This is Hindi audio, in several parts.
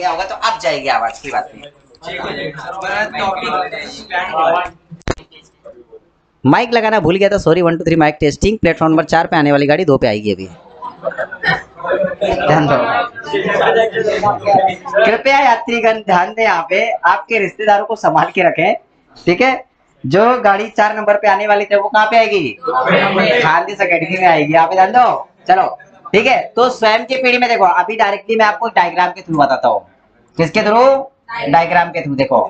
क्या होगा तो अब जाएगी आवाज की बात नहीं। माइक लगाना भूल गया था, sorry. 1 2 3 mic testing. Platform number 4 पे आने वाली गाड़ी 2 पे आएगी अभी। ध्यान दो, कृपया यात्रीगण ध्यान दें। यहाँ पे आपके रिश्तेदारों को संभाल के रखें, ठीक है। जो गाड़ी 4 नंबर पे आने वाली थे वो कहाँ पे आएगी? खानदेश अकेडमी में आएगी। यहाँ पे ध्यान दो, चलो ठीक है। तो स्वयं की पीढ़ी में देखो, अभी डायरेक्टली मैं आपको डायग्राम के थ्रू बताता हूँ। किसके थ्रू? डायग्राम के थ्रू। देखो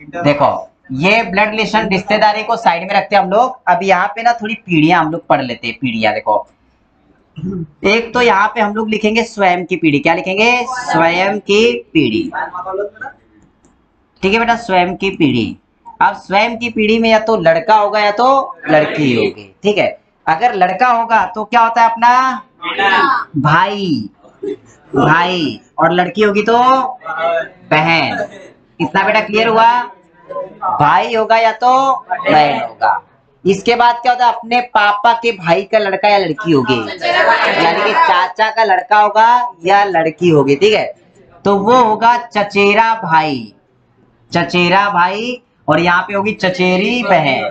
देखो, ये ब्लड रिलेशन रिश्तेदारी को साइड में रखते हैं हम लोग। अब यहाँ पे ना थोड़ी पीढ़ियां हम लोग पढ़ लेते हैं। पीढ़ियां देखो, एक तो यहाँ पे हम लोग लिखेंगे स्वयं की पीढ़ी। क्या लिखेंगे? स्वयं की पीढ़ी, ठीक है बेटा, स्वयं की पीढ़ी। अब स्वयं की पीढ़ी में या तो लड़का होगा या तो लड़की होगी, ठीक है। अगर लड़का होगा तो क्या होता है अपना? भाई, भाई। और लड़की होगी तो बहन। इतना बेटा क्लियर हुआ? भाई होगा या तो बहन होगा। इसके बाद क्या होता है? अपने पापा के भाई का लड़का या लड़की होगी, यानी कि चाचा का लड़का होगा या लड़की होगी, ठीक है। तो वो होगा चचेरा भाई, चचेरा भाई। और यहाँ पे होगी चचेरी बहन।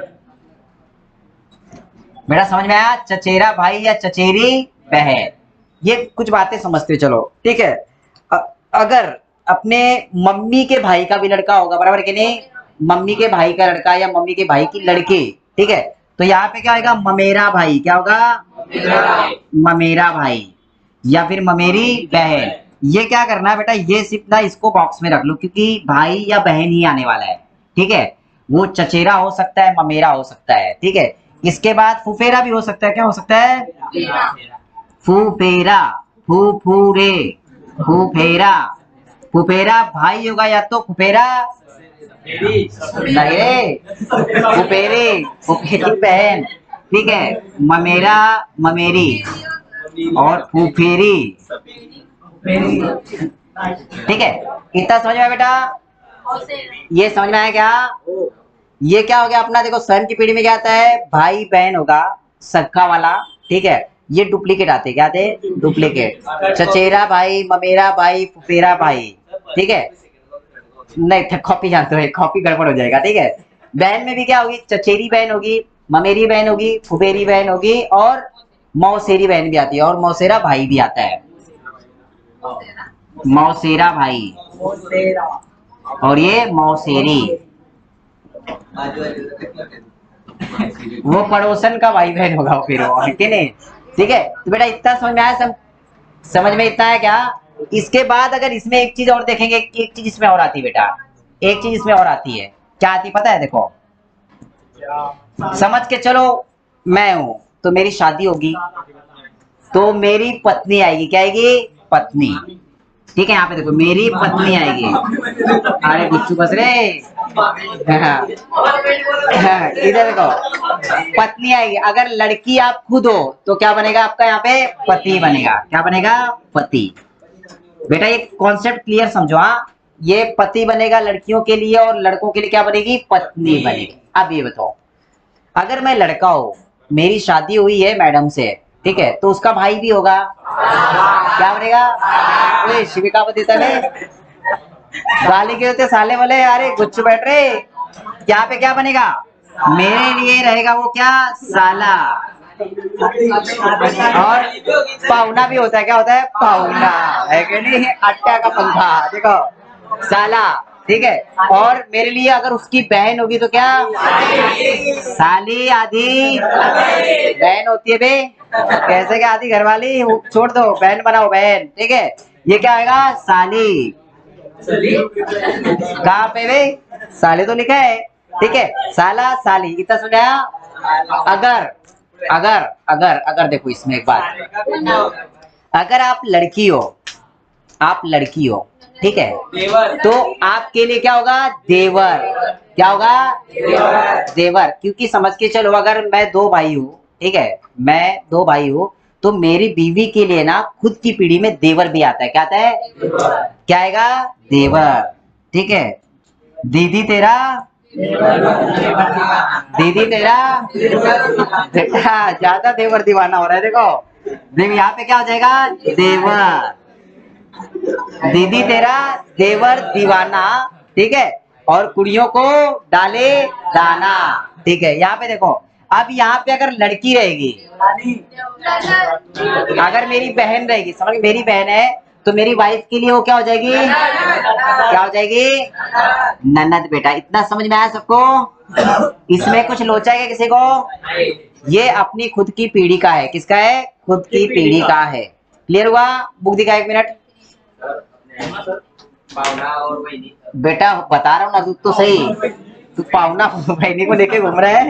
बेटा समझ में आया? चचेरा भाई या चचेरी बहन। ये कुछ बातें समझते चलो, ठीक है। अगर अपने मम्मी के भाई का भी लड़का होगा, बराबर कि नहीं? मम्मी के भाई का लड़का या मम्मी के भाई की लड़की, ठीक है। तो यहाँ पे क्या होगा? ममेरा भाई। क्या होगा? ममेरा भाई या फिर ममेरी बहन। ये क्या करना है बेटा? ये सिर्फ ना इसको बॉक्स में रख लो, क्योंकि भाई या बहन ही आने वाला है, ठीक है। वो चचेरा हो सकता है, ममेरा हो सकता है, ठीक है। इसके बाद फुफेरा भी हो सकता है। क्या हो सकता है? फुफेरा, फुफूरे, फुफेरा। फुफेरा भाई होगा या तो फुफेरा नहीं, फुफेरी, फुफेरी बहन, ठीक है। ममेरा, ममेरी और फुफेरी, ठीक है। इतना समझ में आया बेटा? ये समझ में आया क्या? ये क्या हो गया अपना? देखो स्वयं की पीढ़ी में क्या आता है? भाई बहन होगा, सक्का वाला, ठीक है। ये डुप्लीकेट आते, क्या आते? डुप्लीकेट। चचेरा भाई, ममेरा भाई, फुफेरा भाई, ठीक है। नहीं, कॉपी जानते हो, कॉपी गड़बड़ हो जाएगा, ठीक है। बहन में भी क्या होगी? चचेरी बहन होगी, ममेरी बहन होगी, फुफेरी बहन होगी और मौसेरी बहन भी आती है, और मौसेरा भाई भी आता है। मौसेरा भाई और ये मौसेरी, वो पड़ोसन का भाई बहन होगा फिर वो, कि नहीं? ठीक है। तो बेटा इतना समझ में आया? समझ में इतना है क्या? इसके बाद अगर इसमें एक चीज और देखेंगे, एक चीज इसमें और आती है बेटा, एक चीज इसमें और आती है। क्या आती पता है? देखो समझ के चलो, मैं हूं तो मेरी शादी होगी, तो मेरी पत्नी आएगी। क्या आएगी? पत्नी, ठीक है। यहाँ पे देखो, मेरी पत्नी आएगी। अरे गुच्चू बस रे, इधर देखो, पत्नी आएगी। अगर लड़की आप खुद हो तो क्या बनेगा आपका? यहाँ पे पति बनेगा। क्या बनेगा? पति। बेटा ये कॉन्सेप्ट क्लियर समझो। हाँ, ये पति बनेगा लड़कियों के लिए, और लड़कों के लिए क्या बनेगी? पत्नी बनेगी। अब ये बताओ, अगर मैं लड़का हूं, मेरी शादी हुई है मैडम से, ठीक है, तो उसका भाई भी होगा। क्या बनेगा? शिविका बता गाली के होते साले वाले, अरे गुच्चू बैठ रहे। यहाँ पे क्या बनेगा? मेरे लिए रहेगा वो क्या? साला। और पाहुना भी होता है। क्या होता है? पाहुना, है कि नहीं? अट्टा का पंखा, देखो साला, ठीक है। और मेरे लिए अगर उसकी बहन होगी तो क्या? साली, आधी बहन होती है बे। कैसे क्या? आधी घरवाली छोड़ दो, बहन बनाओ, बहन, ठीक है। ये क्या आएगा? साली। कहाँ पे बे? साली तो लिखा है, ठीक है। साला, साली, इतना सुनाया। अगर अगर अगर अगर देखो इसमें एक बात, अगर आप लड़की हो, आप लड़की हो, ठीक है, तो आपके लिए क्या होगा? देवर। क्या होगा? देवर। देवर, क्योंकि समझ के चलो, अगर मैं 2 भाई हूँ, ठीक है, मैं 2 भाई हूँ, तो मेरी बीवी के लिए ना खुद की पीढ़ी में देवर भी आता है। क्या आता है? क्या आएगा? देवर, ठीक है। दीदी तेरा, दीदी तेरा, बेटा ज्यादा देवर दीवाना हो रहा है। देखो देखो यहाँ पे क्या हो जाएगा? देवर। दीदी तेरा देवर दीवाना, ठीक है, और कुड़ियों को डाले दाना, ठीक है। यहाँ पे देखो, अब यहाँ पे अगर लड़की रहेगी, अगर मेरी बहन रहेगी, समझ, मेरी बहन है तो मेरी वाइफ के लिए वो क्या हो जाएगी, क्या हो जाएगी, ननद। बेटा इतना समझ में आया सबको? इसमें कुछ लोचा है क्या किसी को? ये अपनी खुद की पीढ़ी का है। किसका है? खुद की पीढ़ी का है। क्लियर हुआ? बुक दिखा 1 मिनट। बेटा बता रहा हूँ ना, तू तो सही, तू पावना बहनी को लेके घूम रहा है।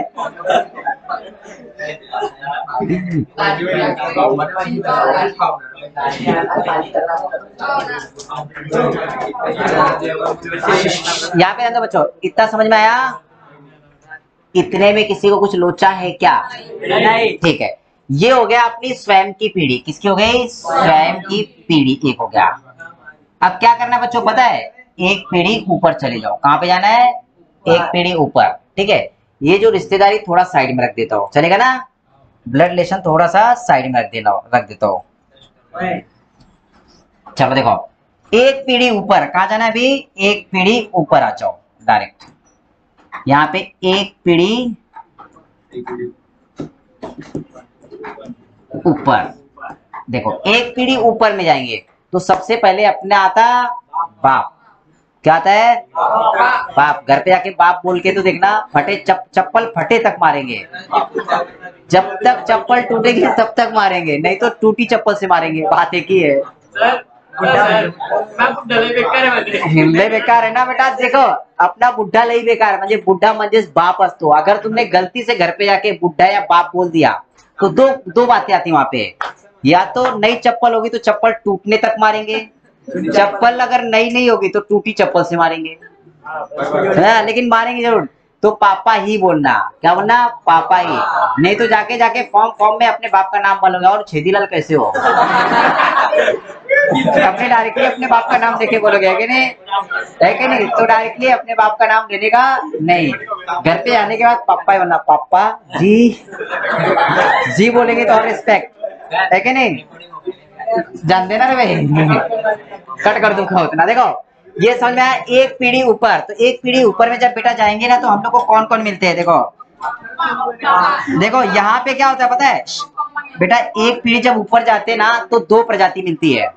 यहाँ पे तो बच्चों इतना समझ में आया? इतने में किसी को कुछ लोचा है क्या? नहीं। ठीक है, ये हो गया अपनी स्वयं की पीढ़ी। किसकी हो गई? स्वयं की पीढ़ी एक हो गया। अब क्या करना है बच्चों पता है? एक पीढ़ी ऊपर चले जाओ। कहाँ पे जाना है? एक पीढ़ी ऊपर, ठीक है। ये जो रिश्तेदारी थोड़ा साइड में रख देता हूँ, चलेगा ना? ब्लड रिलेशन थोड़ा सा साइड में रख देता हूँ। चलो देखो, एक पीढ़ी ऊपर कहाँ जाना है अभी? एक पीढ़ी ऊपर आ जाओ डायरेक्ट। यहाँ पे एक पीढ़ी ऊपर, देखो एक पीढ़ी ऊपर में जाएंगे तो सबसे पहले अपने आता बाप। क्या आता है? बाप। घर पे जाके बाप बोल के तो देखना, फटे चप्पल फटे तक मारेंगे। जब तक चप्पल टूटेगी तब तक मारेंगे, नहीं तो टूटी चप्पल से मारेंगे। बात एक ही है। लई बेकार है ना बेटा। देखो अपना बुढ़ा लई बेकार है, म्हणजे बुढ़ा म्हणजेच बाप असतो। अगर तुमने गलती से घर पे जाके बुढ़ा या बाप बोल दिया तो दो बातें आती वहां पे। या तो नई चप्पल होगी तो चप्पल टूटने तक मारेंगे, चप्पल अगर नई नहीं होगी तो टूटी चप्पल से मारेंगे। लेकिन मारेंगे जरूर। तो पापा ही बोलना। क्या बोलना? पापा ही। नहीं तो जाके जाके फॉर्म में अपने बाप का नाम बोलोगे। और छेदीलाल कैसे हो? अपने डायरेक्टली अपने बाप का नाम लेके बोलोगे, है कि नहीं? है कि नहीं? तो डायरेक्टली अपने बाप का नाम लेने का नहीं। घर पे आने के बाद पापा ही बोलना। पापा जी, जी बोलेंगे तो और रिस्पेक्ट, है कि नहीं? जान देना रे भाई, कट कर दूंगा उतना। देखो ये समझ में आया? एक पीढ़ी ऊपर, तो एक पीढ़ी ऊपर में जब बेटा जाएंगे ना तो हम लोग को कौन कौन मिलते हैं? देखो देखो यहाँ पे क्या होता है पता है बेटा? एक पीढ़ी जब ऊपर जाते हैं ना तो दो प्रजाति मिलती है,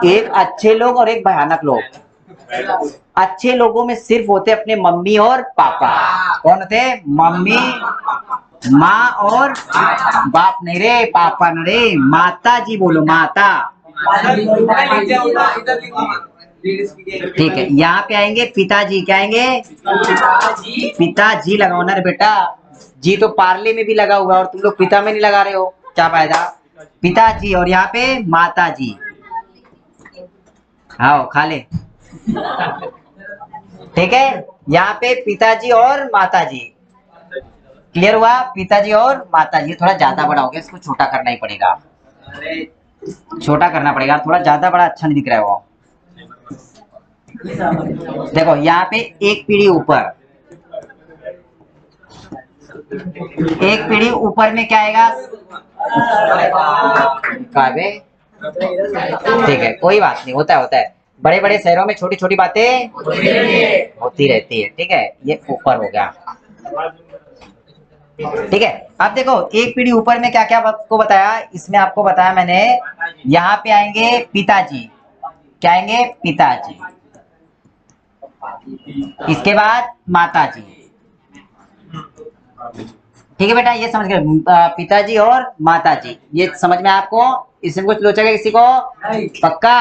एक अच्छे लोग और एक भयानक लोग। अच्छे लोगों में सिर्फ होते अपने मम्मी और पापा। कौन होते? मम्मी, माँ और बाप। नहीं रे, पापा न रे, माता जी बोलो, माता। ठीक है, यहाँ पे आएंगे पिताजी। क्या आएंगे? पिताजी लगाओ ना रे बेटा। जी तो पार्ले में भी लगा हुआ और तुम लोग पिता में नहीं लगा रहे हो, क्या फायदा? पिताजी। और यहाँ पे माता जी। आओ खा ले। ठीक है, यहाँ पे पिताजी और माताजी। क्लियर हुआ? पिताजी और माताजी। थोड़ा ज्यादा बड़ा हो गया, इसको छोटा करना ही पड़ेगा। छोटा करना पड़ेगा, थोड़ा ज्यादा बड़ा अच्छा नहीं दिख रहा है वो। देखो यहाँ पे एक पीढ़ी ऊपर, एक पीढ़ी ऊपर में क्या आएगा? ठीक है, कोई बात नहीं, होता है। बड़े बड़े शहरों में छोटी छोटी बातें होती रहती है। ठीक है, ये ऊपर हो गया। ठीक है, अब देखो एक पीढ़ी ऊपर में क्या क्या आपको बताया? इसमें आपको बताया मैंने, यहाँ पे आएंगे पिताजी। क्या आएंगे? पिताजी। इसके बाद माताजी। ठीक है बेटा, ये समझ गए? पिताजी और माताजी, ये समझ में आपको? इसमें कुछ लोचेगा किसी को? पक्का?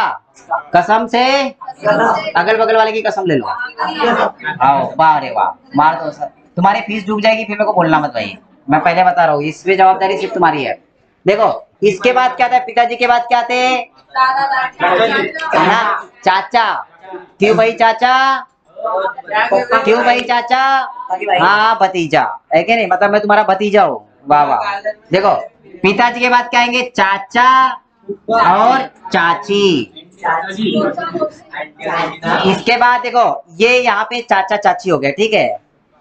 कसम से? अगल बगल वाले की कसम ले लो। आओ, वाह रे वाह, मार दो सर। तुम्हारी फीस डूब जाएगी फिर मेरे को बोलना मत भाई, मैं पहले बता रहा हूँ। इसमें जवाबदारी सिर्फ तुम्हारी है। देखो इसके बाद क्या था? पिताजी के बाद क्या थे? चाचा। क्यों भाई चाचा? क्यों भाई चाचा? हाँ भतीजा, है कि नहीं? मतलब मैं तुम्हारा भतीजा हूँ। वाह वाह। देखो पिताजी के बाद क्या आएंगे? चाचा और चाची। इसके बाद देखो ये यहाँ पे चाचा चाची हो गए, ठीक है।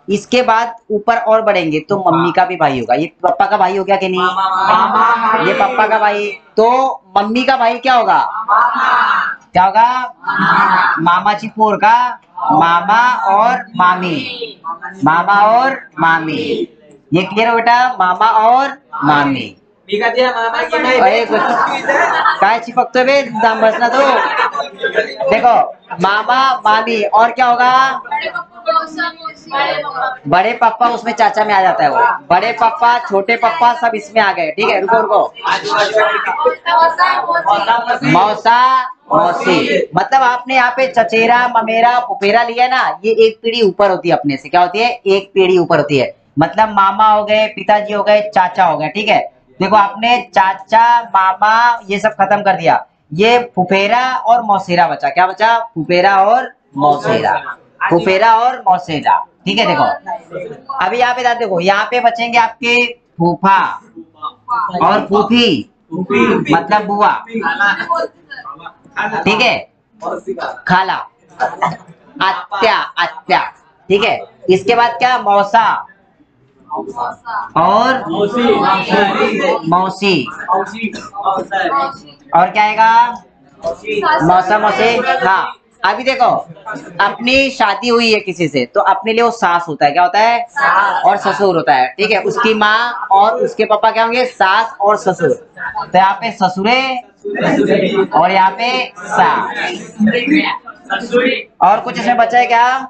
इसके बाद ऊपर और बढ़ेंगे तो मम्मी का भी भाई होगा। ये पापा का भाई हो गया कि नहीं? ये पापा का भाई। तो मम्मी का भाई क्या होगा? क्या होगा? मामाची पोर का मामा और मामी, मामा और मामी। ये क्लियर हो बेटा? मामा और मामी। अरे कुछ काय चिपकते बे, दाम बसना तो। देखो मामा मामी और क्या होगा? बड़े पापा, उसमें चाचा में आ जाता है वो। बड़े पापा छोटे पापा सब इसमें आ गए। ठीक है, रुको रुको। मौसा मौसी, मतलब आपने यहाँ पे चचेरा ममेरा फुफेरा लिया ना, ये एक पीढ़ी ऊपर होती है अपने से। क्या होती है? एक पीढ़ी ऊपर होती है। मतलब मामा हो गए, पिताजी हो गए, चाचा हो गए। ठीक है, देखो आपने चाचा मामा ये सब खत्म कर दिया, ये फुफेरा और मौसेरा बचा। क्या बचा? फुफेरा और मौसेरा, फुफेरा और मौसेरा। ठीक है, देखो अभी यहाँ पे देखो, यहाँ पे बचेंगे आपके फूफा और फूफी, मतलब बुआ। ठीक है, खाला, आत्या, आत्या। ठीक है, इसके बाद क्या? मौसा और मौसी। और क्या आएगा? मौसा मौसी। हाँ, अभी देखो अपनी शादी हुई है किसी से, तो अपने लिए वो सास होता है। क्या होता है? और ससुर होता है। ठीक है, उसकी माँ और उसके पापा क्या होंगे? सास और ससुर। तो यहाँ पे ससुरे और यहाँ पे सास। और कुछ इसमें बचा है क्या?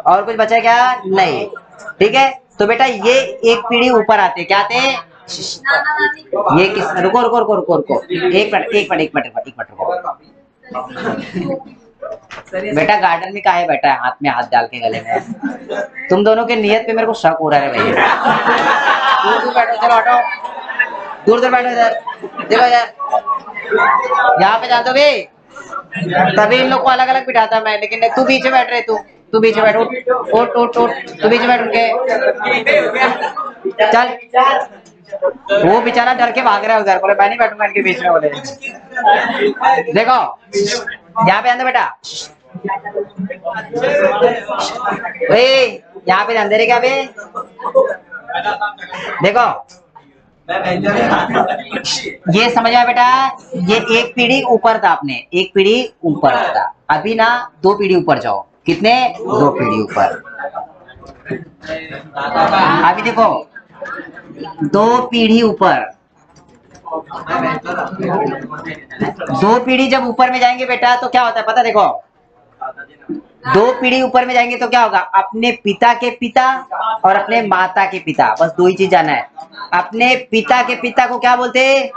और कुछ बचा है क्या? नहीं। ठीक है, तो बेटा ये एक पीढ़ी ऊपर आते। क्या आते? ये किस, रुको रुको रुको रुको रुको, एक मिनट एक मिनट एक मिनट एक मिनट रुको। बेटा गार्डन में काहे बैठा है हाथ में हाथ डाल के गले में? तुम दोनों के नियत पे मेरे को शक हो रहा है भैया। दूर दूर बैठो, चलो हटो, दूर दूर बैठो इधर। देखो यार, यहाँ पे जान दो भाई, तभी इन लोग को अलग अलग बिठाता मैं, लेकिन तू बीच में बैठ रहे, तू बीच में बैठ, उठ उठ उठ, तू बीच में बैठ उनके। चल, वो बेचारा डर के भाग रहा है उधर, बोले मैं नहीं बैठूंगा इनके बीच में। बोले देखो यहाँ पे अंदर बेटा, यहाँ पे अंधेरे क्या बे? देखो ये समझ आया बेटा? ये एक पीढ़ी ऊपर था, आपने एक पीढ़ी ऊपर था। अभी ना दो पीढ़ी ऊपर जाओ। कितने? दो पीढ़ी ऊपर। अभी देखो दो पीढ़ी ऊपर, दो पीढ़ी जब ऊपर में जाएंगे बेटा तो क्या होता है पता? देखो दो पीढ़ी ऊपर में जाएंगे तो क्या होगा? अपने पिता के पिता और अपने माता के पिता, बस दो ही चीज जाना है। अपने पिता के पिता को क्या बोलते हैं?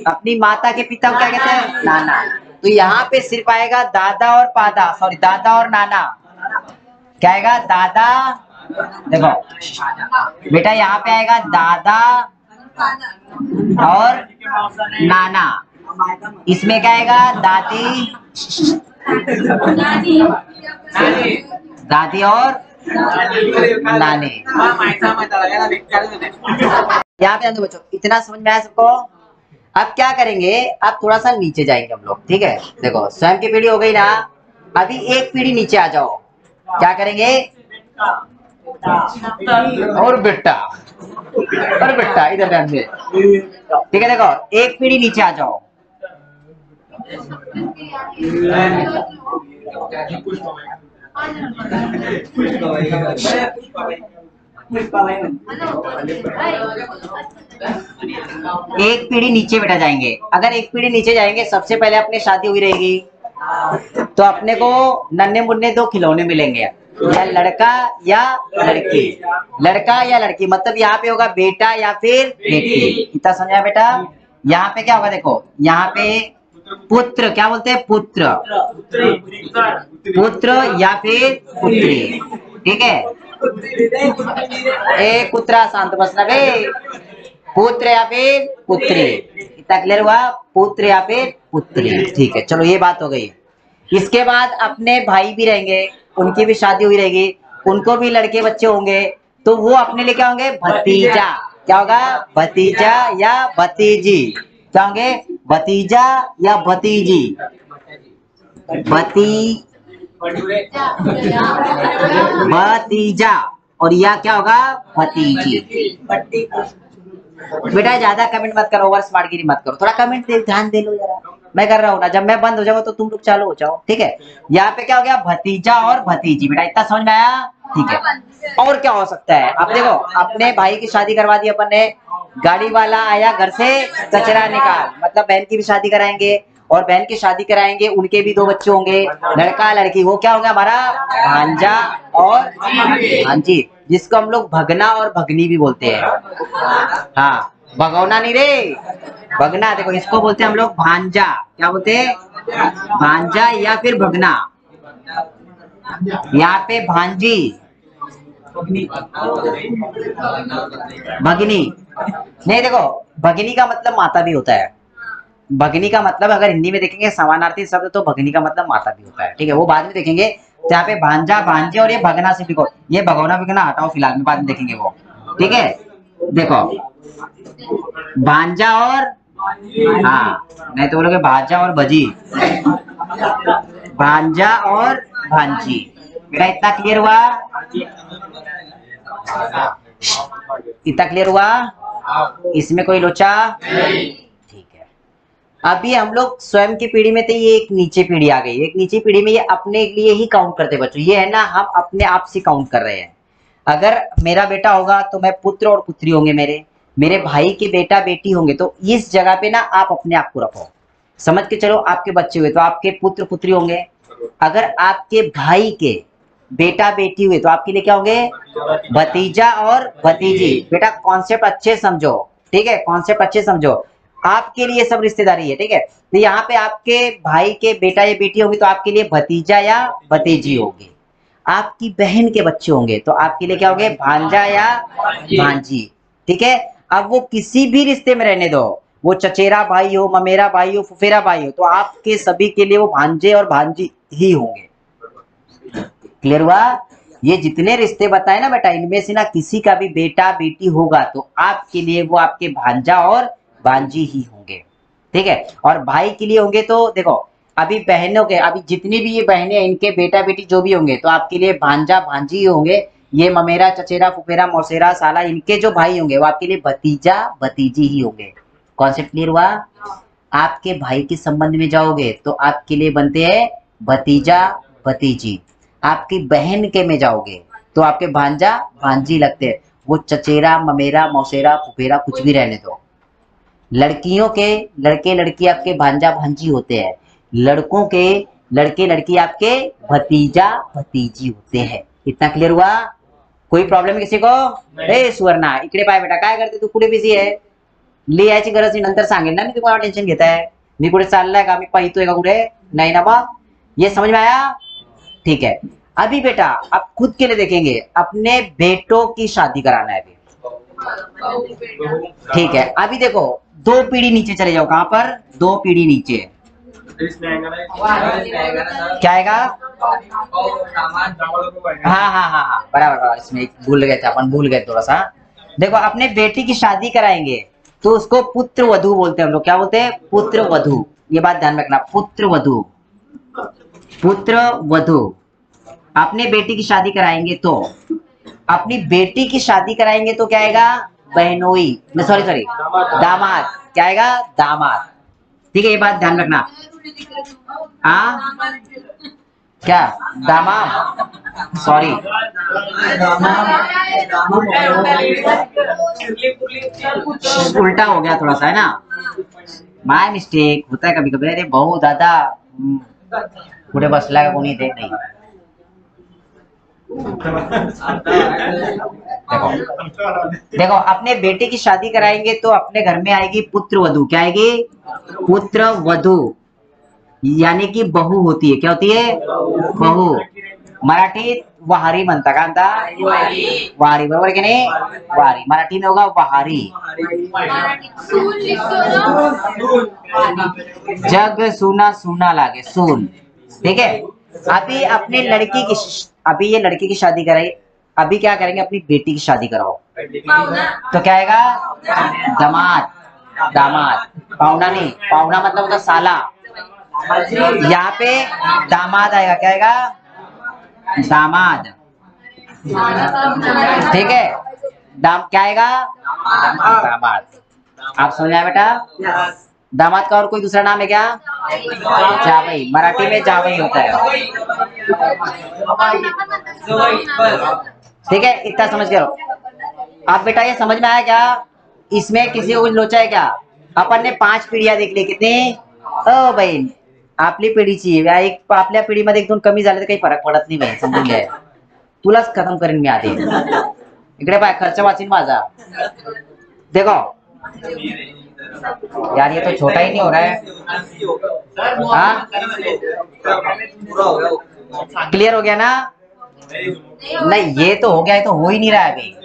अपनी माता के पिता को क्या कहते हैं? नाना। तो यहाँ पे सिर्फ आएगा दादा और पादा, सॉरी दादा और नाना। क्या आएगा? दादा। देखो बेटा यहाँ पे आएगा दादा और नाना, इसमें क्या आएगा? दादी, दादी और नानी। यहाँ पे आते बच्चों, इतना समझ में आया सबको? अब क्या करेंगे? अब थोड़ा सा नीचे जाएंगे हम लोग। ठीक है, देखो स्वयं की पीढ़ी हो गई ना, अभी एक पीढ़ी नीचे आ जाओ। क्या करेंगे? और बेटा, और बेटा इधर ध्यान दे। ठीक है, देखो एक पीढ़ी नीचे आ जाओ। एक पीढ़ी नीचे बेटा जाएंगे। अगर एक पीढ़ी नीचे जाएंगे, सबसे पहले अपनी शादी हुई रहेगी, तो अपने को नन्हे मुन्ने दो खिलौने मिलेंगे, या लड़का या लड़की। लड़का या लड़की मतलब यहाँ पे होगा बेटा या फिर बेटी। इतना समझा बेटा? यहाँ पे क्या होगा? देखो यहाँ पे पुत्र, क्या बोलते हैं? पुत्र, पुत्र या फिर पुत्री। ठीक है, एक कुत्रा शांत बसना बे। पुत्र या फिर पुत्री, इतना क्लियर हुआ? पुत्र या फिर पुत्री। ठीक है, चलो ये बात हो गई। इसके बाद अपने भाई भी रहेंगे, उनकी भी शादी हुई रहेगी, उनको भी लड़के बच्चे होंगे, तो वो अपने लिए क्या होंगे? भतीजा। क्या होगा? भतीजा या भतीजी। क्या होंगे? भतीजा या भतीजी। भतीजा और या क्या होगा? भतीजी। बेटा ज्यादा कमेंट मत करो, ओवर स्मार्टगिरी मत करो, थोड़ा कमेंट दे, ध्यान दे लो जरा। मैं कर रहा हूँ ना, जब मैं बंद हो जाऊंगा तो तुम लोग चालू हो जाओ, ठीक है। यहाँ पे क्या हो गया, भतीजा और भतीजी, बेटा इतना समझ में आया, ठीक है। और क्या हो सकता है, अब देखो अपने भाई की शादी करवा दी अपन ने, गाड़ी वाला आया घर से कचरा निकाल, मतलब बहन की भी शादी कराएंगे, और बहन की शादी कराएंगे उनके भी 2 बच्चे होंगे, लड़का लड़की, वो क्या होगा हमारा भांजा और भांजी, जिसको हम लोग भगना और भगनी भी बोलते हैं। हाँ, भगौना नहीं रे, भगना। देखो इसको बोलते हैं हम लोग भांजा, क्या बोलते हैं, भांजा या फिर भगना। यहाँ पे भांजी, भगनी नहीं, देखो भगनी का मतलब माता भी होता है। भगनी का मतलब अगर हिंदी में देखेंगे समानार्थी शब्द, तो भगनी का मतलब माता भी होता है, ठीक है, वो बाद में देखेंगे। तो यहाँ पे भांजा भांजे और ये भगना से लिखो, ये भगोना भगना हटाओ फिलहाल में, बाद में देखेंगे वो, ठीक है। देखो भांजा और, हाँ नहीं तो बोलोगे भांजा और भजी, भांजा और भांजी, बेटा इतना क्लियर हुआ, इतना क्लियर हुआ, इसमें कोई लोचा, ठीक है। अभी हम लोग स्वयं की पीढ़ी में थे, ये एक नीचे पीढ़ी आ गई, एक नीचे पीढ़ी में ये अपने लिए ही काउंट करते बच्चों, ये है ना हम अपने आप से काउंट कर रहे हैं। अगर मेरा बेटा होगा तो मैं पुत्र और पुत्री होंगे, मेरे भाई के बेटा बेटी होंगे, तो इस जगह पे ना आप अपने आप को रखो, समझ के चलो आपके बच्चे हुए तो आपके पुत्र पुत्री होंगे, अगर आपके भाई के बेटा बेटी हुए तो आपके लिए क्या होंगे, भतीजा और भतीजी। बेटा कॉन्सेप्ट अच्छे समझो, ठीक है, कॉन्सेप्ट अच्छे समझो, आपके लिए सब रिश्तेदारी है, ठीक है। तो यहाँ पे आपके भाई के बेटा या बेटी होगी तो आपके लिए भतीजा या भतीजी होगी, आपकी बहन के बच्चे होंगे तो आपके लिए क्या होंगे, भांजा या भांजी, ठीक है। अब वो किसी भी रिश्ते में रहने दो, वो चचेरा भाई हो, ममेरा भाई हो, फुफेरा भाई हो, तो आपके सभी के लिए वो भांजे और भांजी ही होंगे। क्लियर हुआ, ये जितने रिश्ते बताए ना बेटा, इनमें से ना किसी का भी बेटा बेटी होगा तो आपके लिए वो आपके भांजा और भांजी ही होंगे, ठीक है। और भाई के लिए होंगे तो देखो, अभी बहनों के, अभी जितनी भी ये बहनें, इनके बेटा बेटी जो भी होंगे तो आपके लिए भांजा भांजी ही होंगे। ये ममेरा चचेरा फुफेरा मौसेरा साला, इनके जो भाई होंगे वो आपके लिए भतीजा भतीजी ही होंगे। कॉन्सेप्ट क्लियर हुआ। आपके भाई के संबंध में जाओगे तो आपके लिए बनते हैं भतीजा भतीजी, आपकी बहन के में जाओगे तो आपके भांजा भांजी लगते हैं, वो चचेरा ममेरा मौसेरा फुफेरा कुछ भी रहने दो। लड़कियों के लड़के लड़की आपके भांजा भांजी होते हैं, लड़कों के लड़के लड़की आपके भतीजा भतीजी होते हैं। इतना क्लियर हुआ, कोई प्रॉब्लेम किसी को, ए सुवर्णा इकडे पाय बेटा, काय करते तू, कुठे बिझी आहे, लिहायची गरज नाही, नंतर सांगेल ना मी, तुम्हाला टेन्शन घेताय, मी कुठे चाललाय का, मी पाहतोय का कुठे, नहीं ना, मग ये समझ में आया, ठीक है। अभी बेटा आप खुद के लिए देखेंगे, अपने बेटों की शादी कराना है अभी, ठीक है। अभी देखो 2 पीढ़ी नीचे चले जाओ, कहां पर, 2 पीढ़ी नीचे क्या आएगा, हाँ हाँ हाँ हाँ बराबर बराबर, इसमें भूल गए थे अपन, भूल गए थोड़ा सा। देखो अपने बेटी की शादी कराएंगे तो उसको पुत्र वधू बोलते हैं हम लोग, क्या बोलते हैं, पुत्र वधू, ये बात ध्यान रखना, पुत्र वधू, पुत्र वधू। अपने बेटी की शादी कराएंगे तो, अपनी बेटी की शादी कराएंगे तो क्या आएगा, बहनोई, सॉरी सॉरी दामाद, क्या आएगा, दामाद, ठीक है, ये बात ध्यान रखना। हाँ क्या, दामाद, सॉरी उल्टा हो गया थोड़ा सा, है ना, माय मिस्टेक, होता है कभी कभी, अरे बहुत दादा पुढे बसला का कोणी देख नहीं। देखो देखो अपने बेटे की शादी कराएंगे तो अपने घर में आएगी पुत्र वधू, क्या आएगी, पुत्र वधू, यानी कि बहू होती है, क्या होती है, बहू। मराठीत वहारी म्हणता, काय म्हणता, वारी, बरोबर की नाही, वारी मराठी में होगा वहारी, जग सुना सुना लागे, सुन, ठीक है। अभी अपने लड़की की, अभी ये लड़की की शादी कराई, अभी क्या करेंगे, अपनी बेटी की शादी कराओ तो क्या आएगा, दामाद, दामाद, पाहुना नहीं, पाहुना मतलब होता साला, यहाँ पे दामाद आएगा, क्या आएगा, दामाद, ठीक है, दाम क्या आएगा, दामाद। आप समझ आए बेटा, दामाद का और कोई दूसरा नाम है क्या? जावई, मराठी में जावई होता है। ठीक है, इतना समझ के रहो। अब बेटा ये समझ में आया क्या? इसमें किसी को कुछ लोचा है क्या? अपन ने 5 पिढ्या देखली, कितनी? ओ बहीण, आपली पिढीची एक आपल्या पिढीमध्ये 1-2 कमी झाले तर काही फरक पडत नाही बहीण, समजून घ्या. तुलाच खत्म करेन मी आधी. इकडे पाय, खर्च वाचीन माझा. देखो यार, ये तो छोटा ही नहीं हो रहा है. हाँ, क्लियर हो गया ना? नहीं, ये तो हो गया, ये तो हो ही नहीं रहा है अभी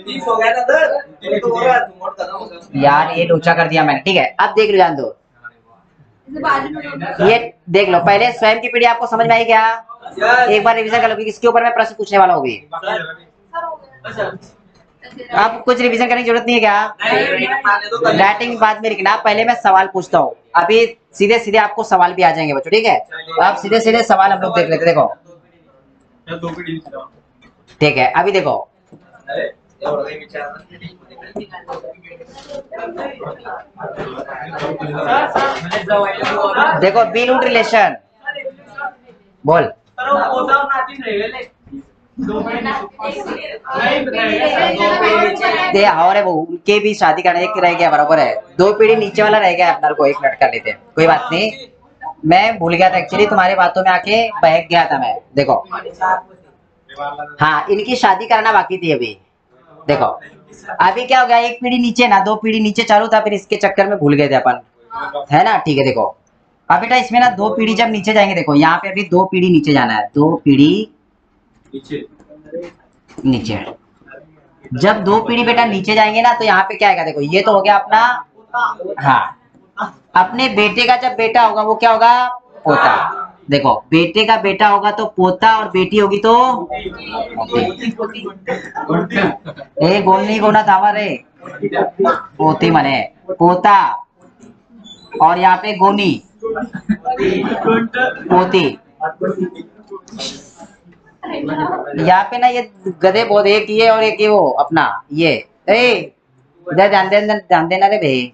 यार, ये लोचा कर दिया मैंने. ठीक है, अब देख लो, जान दो. ये देख लो, पहले स्वयं की पीढ़ी आपको समझ में आई क्या? एक बार रिवीजन कर लो, इसके ऊपर मैं प्रश्न पूछने वाला हूँ भी. आप कुछ रिवीजन करने की जरूरत नहीं है क्या? राइटिंग बाद में लिखना, पहले मैं सवाल पूछता हूँ. अभी सीधे सीधे आपको सवाल भी आ जाएंगे बच्चों. ठीक है, आप सीधे सीधे सवाल हम लोग देख लेते. देखो, ठीक है, अभी देखो. देखो, बिल्ड रिलेशन बोल. और है वो, उनके भी शादी करने एक रह गया, बराबर है. 2 पीढ़ी नीचे वाला रह गया, अपना को 1 मिनट कर लेते हैं, कोई बात नहीं. मैं भूल गया था एक्चुअली, तुम्हारे बातों में आके बहक गया था मैं. देखो, हाँ, इनकी शादी करना बाकी थी अभी. देखो, अभी क्या हो गया, 1 पीढ़ी नीचे ना, 2 पीढ़ी नीचे चालू था, फिर इसके चक्कर में भूल गए थे अपन, है ना? ठीक है, देखो अब बेटा, इसमें ना 2 पीढ़ी जब नीचे जाएंगे, देखो यहाँ पे अभी 2 पीढ़ी नीचे जाना है. 2 पीढ़ी नीचे. जब 2 पीढ़ी बेटा नीचे जाएंगे ना, तो यहाँ पे क्या आएगा? देखो, ये तो हो गया अपना. हाँ, अपने बेटे का जब बेटा होगा वो क्या होगा? पोता. देखो, बेटे का बेटा होगा तो पोता, और बेटी होगी तो ए गोल नहीं गोना था हमारे, पोती मने पोता, और यहाँ पे गोनी पोती. यहाँ पे ना ये गधे बहुत, एक ये और एक ये वो अपना ये. इधर ध्यान देना रे भाई,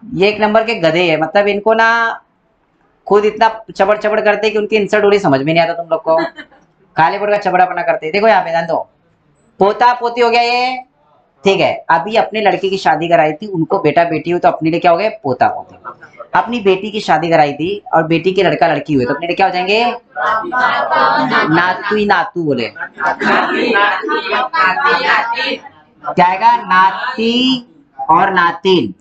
ये 1 नंबर के गधे है. मतलब इनको ना खुद इतना चबड़ चबड़ करते कि उनकी इंसर्ट होली समझ में नहीं आता तुम लोग को. कालेपुर का चबड़ापना करते. देखो यहाँ पे ध्यान दो, पोता पोती हो गया ये. ठीक है, अभी अपने लड़के की शादी कराई थी, उनको बेटा बेटी हुई, तो अपने लिए क्या हो गए? पोता पोती. अपनी बेटी की शादी कराई थी और बेटी के लड़का लड़की हुए, तो अपने लिए क्या हो जाएंगे? नातू नातू बोले. क्या आएगा? नाती और नातिन.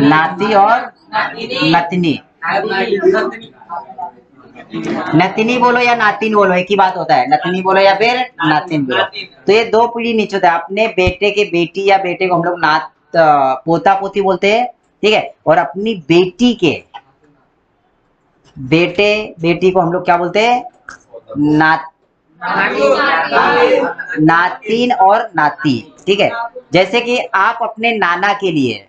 नाती और नतनी. नतनी बोलो या नातिन बोलो, एक ही बात होता है. नतनी बोलो या फिर नातिन बोलो. तो ये 2 पीढ़ी नीचे होता है. अपने बेटे के बेटी या बेटे को हम लोग पोता पोती बोलते हैं. ठीक है, और अपनी बेटी के बेटे बेटी को हम लोग क्या बोलते हैं? नातिन और नाती. ठीक है, जैसे कि आप अपने नाना के लिए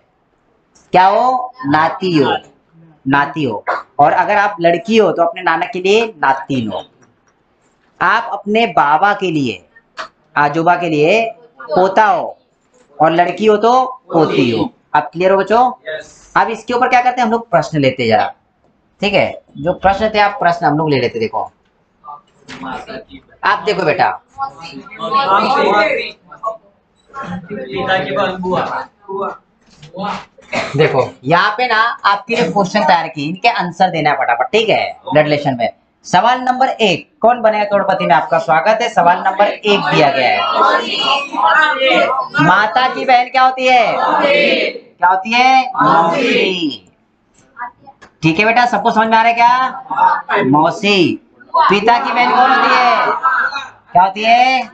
क्या हो? नाती हो. नाती हो. और अगर आप लड़की हो तो अपने नाना के लिए नातिन हो. आप अपने बाबा के लिए, आजोबा के लिए पोता हो, और लड़की हो तो पोती हो. अब क्लियर हो बच्चों? अब इसके ऊपर क्या करते हैं हम लोग? प्रश्न लेते हैं जरा. ठीक है, जो प्रश्न थे, आप प्रश्न हम लोग ले लेते. देखो, आप देखो बेटा, देखो यहाँ पे ना आपके लिए क्वेश्चन तैयार किए, इनके आंसर देना है फटाफट. ठीक है, ब्लड रिलेशन में सवाल नंबर 1, कौन बनेगा करोड़पति में? आपका स्वागत है. सवाल नंबर 1 दिया गया है, माता की बहन क्या होती है? क्या होती है? मौसी. ठीक है बेटा, सबको समझ में आ रहा है क्या? मौसी. पिता की बहन कौन होती है? क्या होती है?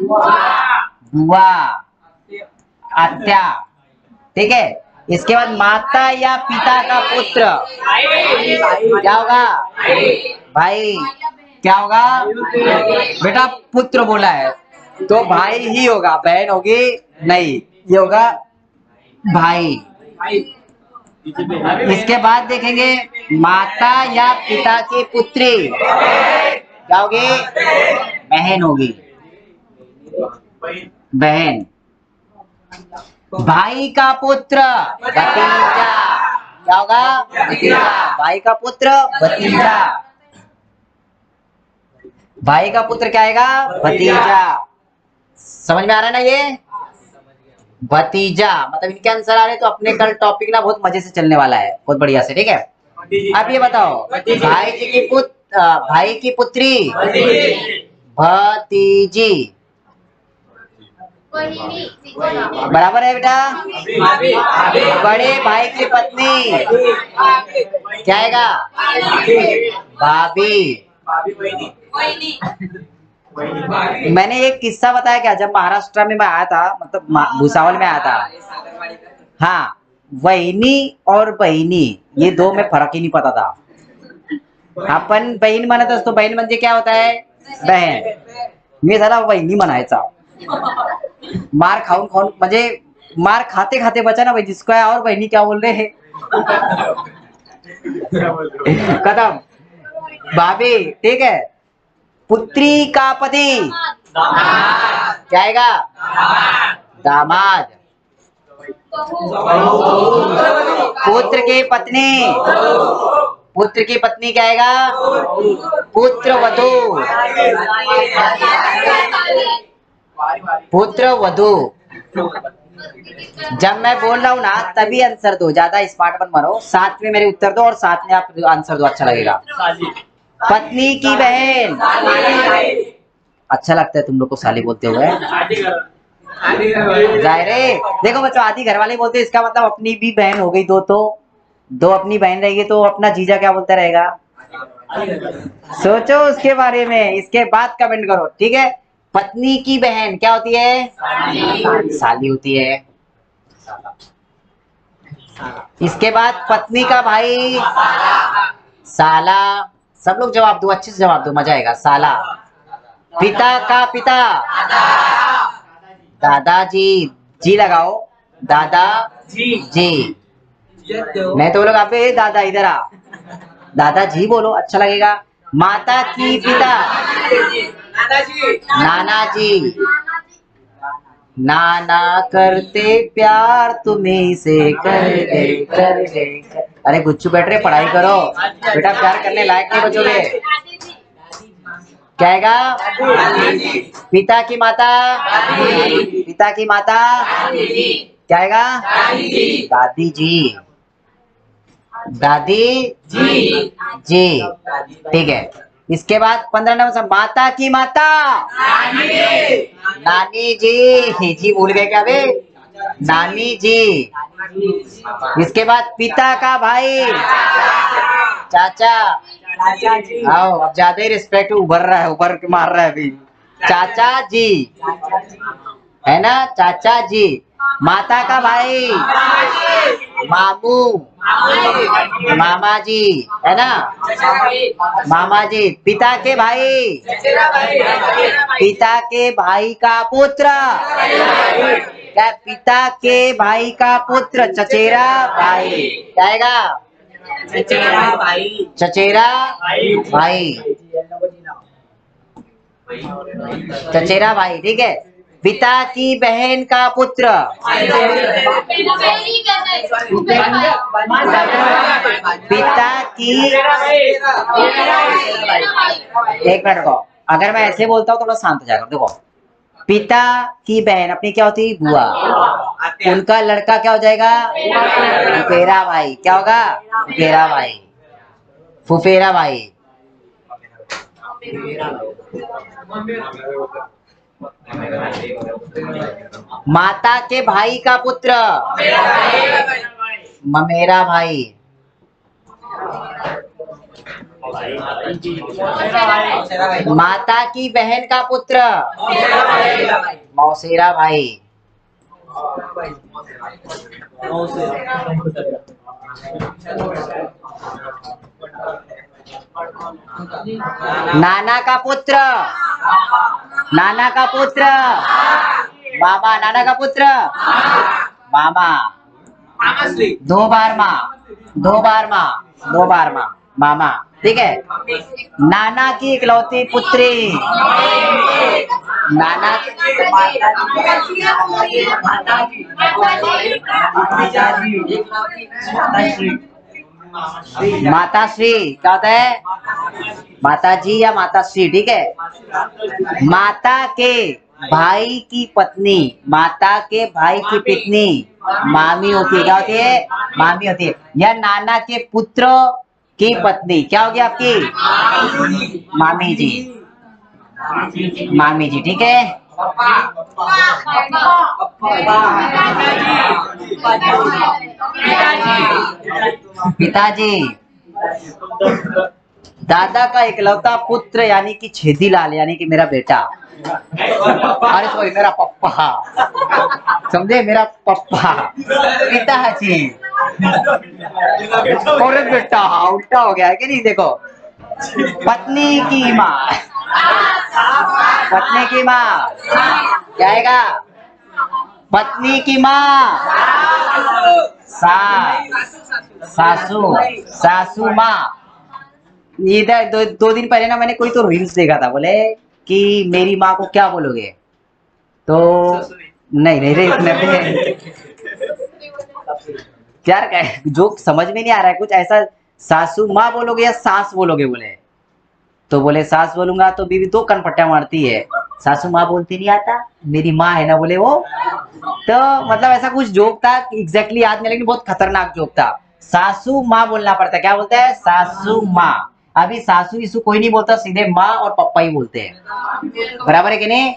बुआ, आत्या. ठीक है, इसके बाद माता या पिता का पुत्र क्या होगा? भाई. क्या होगा बेटा? पुत्र बोला है तो भाई ही होगा, बहन होगी नहीं, ये होगा भाई. इसके बाद देखेंगे माता या पिता की पुत्री क्या होगी? बहन होगी. बहन. भाई का पुत्र भतीजा, क्या होगा? भतीजा। भाई का पुत्र भतीजा, भाई का पुत्र क्या आएगा? भतीजा। समझ में आ रहा है ना ये? भतीजा मतलब इनके आंसर आ रहे, तो अपने कल टॉपिक ना बहुत मजे से चलने वाला है, बहुत बढ़िया से। ठीक है, अब ये बताओ, भाई जी की भाई की पुत्री भतीजी बराबर है बेटा। बड़े भाई की पत्नी क्या आएगा? भाभी। मैंने एक किस्सा बताया क्या, जब महाराष्ट्र में मैं आया था, मतलब भुसावल में आया था। हाँ, वहिनी और बहिनी ये दो में फरक ही नहीं पता था। आपण बहीण म्हणत असतो, बहीण म्हणजे क्या होता है? बहन। मी झाला वहिनी म्हणायचा, मार खाऊन खाऊन, म्हणजे मार खाते खाते बचा ना भाई जिसको है, और बहनी क्या बोल रहे हैं? खत्म। भाभी, ठीक है। पुत्री का पति क्या आएगा? दामाद। पुत्र की पत्नी, पुत्र की पत्नी क्या आएगा? पुत्र वधू, पुत्र वधू। जब मैं बोल रहा हूँ ना तभी आंसर दो, ज्यादा स्मार्ट मत मारो। साथ में मेरे उत्तर दो और साथ में आप आंसर दो, अच्छा लगेगा। पत्नी की बहन, अच्छा लगता है तुम लोग को साली बोलते हुए? जाहिर है। देखो बच्चों, आधी घर वाले बोलते हैं, इसका मतलब अपनी भी बहन हो गई दो, तो दो अपनी बहन रहेगी, तो अपना जीजा क्या बोलता रहेगा? सोचो उसके बारे में, इसके बाद कमेंट करो, ठीक है। पत्नी की बहन क्या होती है? साली होती है। इसके बाद पत्नी का भाई साला। सब लोग जवाब दो, अच्छे से जवाब दो, मजा आएगा। साला। पिता का पिता दादाजी, जी लगाओ, दादा जी। मैं तो लोग आप दादा इधर आ, दादाजी बोलो, अच्छा लगेगा। माता की पिता नाना जी, नाना करते प्यार तुम्हें से कर गए। अरे गुच्चू बैठ रहे, पढ़ाई करो बेटा, प्यार करने लायक नहीं बचोगे। क्या आएगा? पिता की माता, पिता की माता क्या आएगा? दादी जी, दादी जी, ठीक है। इसके बाद 15 नंबर से माता की माता नानी जी, जी भूल गए क्या बे? नानी जी। इसके बाद पिता का भाई चाचा। आओ, अब ज्यादा ही रिस्पेक्ट उभर रहा है, उभर के मार रहा है अभी। चाचा जी है ना, चाचा जी। माता का भाई मामू, मामा जी है ना, मामा जी। पिता के भाई, पिता के भाई का पुत्र क्या? पिता के भाई का पुत्र चचेरा भाई क्या आएगा? चचेरा भाई, चचेरा भाई, चचेरा भाई, ठीक है। पिता की बहन का पुत्र, पिता की, एक मिनट को, अगर मैं ऐसे बोलता हूँ थोड़ा शांत हो जाएगा। देखो, पिता की बहन अपनी क्या होती है? बुआ। उनका लड़का क्या हो जाएगा? फुफेरा भाई। क्या होगा? फुफेरा भाई, फुफेरा भाई। माता के भाई का पुत्र ममेरा भाई। माता की बहन का पुत्र मौसेरा भाई। नाना का पुत्र, नाना का पुत्र मामा, नाना का पुत्र मामा। दो बार माँ, दो बार माँ, दो बार माँ। मामा, ठीक है। नाना की इकलौती पुत्री, नाना माताश्री, क्या होता है? माता जी या माताश्री, ठीक है। माता के भाई की पत्नी, माता के भाई की पत्नी मामी होती है, क्या होती है? मामी होती है। या नाना के पुत्र की पत्नी क्या होगी आपकी? मामी जी, मामी जी, ठीक है। पिताजी, दादा का इकलौता पुत्र यानी कि छेदीलाल यानी कि मेरा बेटा, अरे सॉरी मेरा पप्पा, समझे, मेरा पप्पा, पिताजी। अरे बेटा उल्टा हो गया है कि नहीं, देखो, पत्नी की माँ, पत्नी की माँ क्या आएगा? पत्नी की माँ सासू, सासू माँ। इधर दो दिन पहले ना मैंने कोई तो रील्स देखा था, बोले कि मेरी माँ को क्या बोलोगे, तो नहीं नहीं रे यार जो समझ में नहीं आ रहा है कुछ ऐसा, सासू माँ बोलोगे या सास बोलोगे, बोले तो बोले सास बोलूंगा तो बीवी दो कनपट्टा मारती है, सासू माँ बोलती नहीं आता, मेरी माँ है ना, बोले वो। तो मतलब ऐसा कुछ जोक था, एग्जैक्टली याद नहीं, लेकिन बहुत खतरनाक जोक था। सासू माँ बोलना पड़ता है, क्या बोलता है? सासू माँ। अभी सासू इसू कोई नहीं बोलता, सीधे माँ और पप्पा ही बोलते हैं, बराबर है कि नहीं?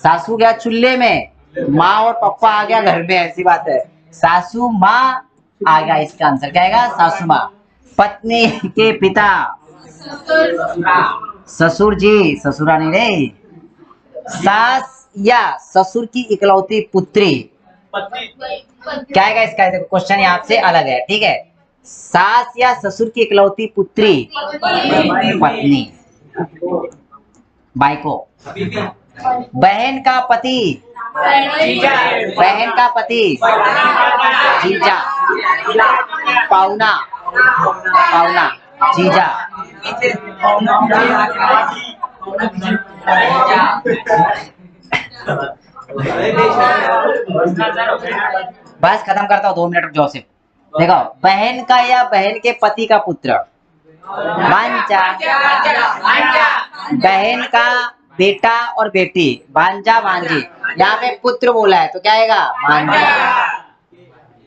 सासू गया चूल्हे में, माँ और पप्पा आ गया घर में, ऐसी बात है। सासू माँ आ गया, इसका आंसर क्या आएगा? सासू माँ। पत्नी के पिता, ससुर जी, ससुरा नहीं रे। सास या ससुर की इकलौती पुत्री क्या आएगा इसका? देखो क्वेश्चन यहाँ से अलग है, ठीक है। सास या ससुर की इकलौती पुत्री पत्नी, बाइको। बहन का पति, बहन का पति जीजा, पाहुना, पाहुना जीजा। बस खत्म करता हूँ, 2 मिनट रुक जाओ सिर्फ। देखो, बहन का या बहन के पति का पुत्र भांजा, बहन का बेटा और बेटी भांजा भांजी। यहाँ पे पुत्र बोला है तो क्या आएगा? भांजा,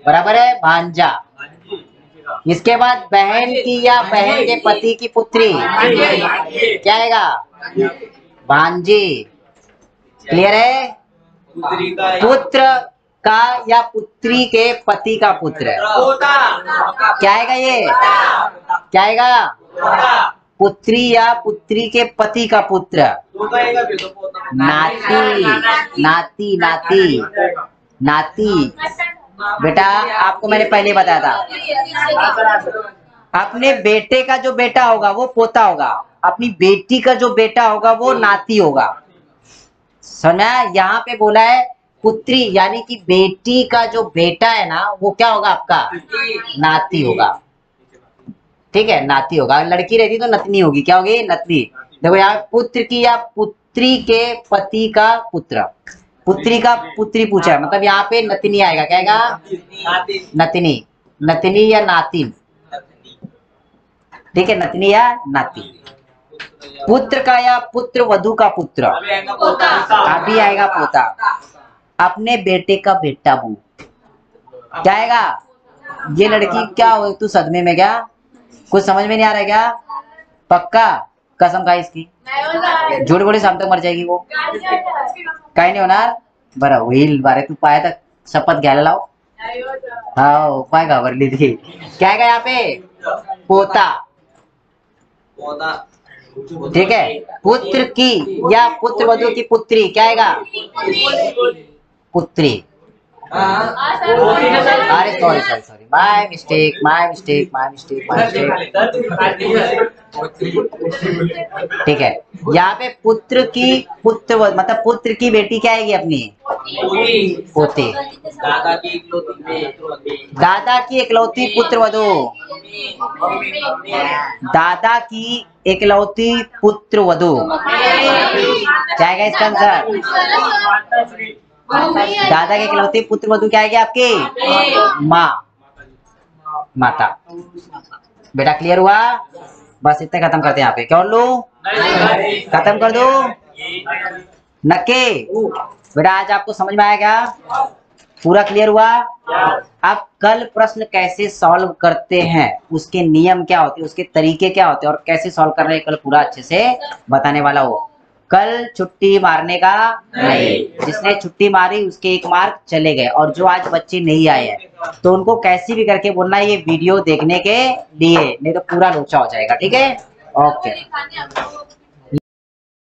बराबर है, भांजा। इसके बाद बहन की या बहन के पति की पुत्री क्या आएगा? भांजी, क्लियर है? पुत्र का या पुत्री के पति का पुत्र क्या आएगा? ये क्या आएगा? पुत्री या पुत्री के पति का पुत्र नाती, नाती, नाती, नाती। बेटा आपको मैंने पहले बताया था, अपने बेटे का जो बेटा होगा वो पोता होगा, अपनी बेटी का जो बेटा होगा वो नाती होगा। सुना? यहाँ पे बोला है पुत्री यानी कि बेटी का जो बेटा है ना वो क्या होगा आपका? नाती होगा, ठीक है, नाती होगा। लड़की रहती तो नतनी होगी, क्या होगी? नतनी। देखो यहाँ पुत्र की या पुत्री के पति का पुत्र, पुत्री का पुत्री पूछा है, मतलब यहाँ पे नतनी आएगा, क्या आएगा? नतनी, नतनी या नातिन, ठीक है, नतनी या नाती। पुत्र का या पुत्र वधु का पुत्र अभी आएगा पोता। अपने बेटे का बेटा बहू क्या आएगा? ये लड़की क्या हो, तू सदमे में क्या? कुछ समझ में नहीं आ रहा है क्या? पक्का कसम खा इसकी, झूठ बोली शाम तक मर जाएगी वो, काही नहीं होणार। बरं होईल, बारे तू पाया था शपथ घ्यायला लाव। हाँ पाय घाबरली थी। क्या आएगा यहाँ पे? पोता, ठीक है। पुत्र की या पुत्र वधु की पुत्री क्या आएगा? पुत्री। अरे sorry sorry sorry, my mistake, my mistake, my mistake, my mistake. ठीक है, यहाँ पे पुत्र की पुत्र मतलब पुत्र की बेटी क्या आएगी अपनी? पोती। दादा की इकलौती पुत्र वधू। दादा की इकलौती पुत्र वधू क्या आएगा इसका आंसर? दादा की इकलौती पुत्र वधू क्या आएगी आपकी? माँ, माता। बेटा क्लियर हुआ? बस इतने खत्म करते हैं यहाँ पे। क्या बोल लूं? खत्म कर दो नक्की? बेटा आज आपको समझ में आएगा? पूरा क्लियर हुआ? अब कल प्रश्न कैसे सॉल्व करते हैं, उसके नियम क्या होते हैं, उसके तरीके क्या होते हैं और कैसे सॉल्व कर रहे हैं, कल पूरा अच्छे से बताने वाला हो। कल छुट्टी मारने का नहीं, जिसने छुट्टी मारी उसके 1 मार्क चले गए। और जो आज बच्चे नहीं आए हैं तो उनको कैसे भी करके बोलना ये वीडियो देखने के लिए, नहीं तो पूरा लोचा हो जाएगा। ठीक है, ओके।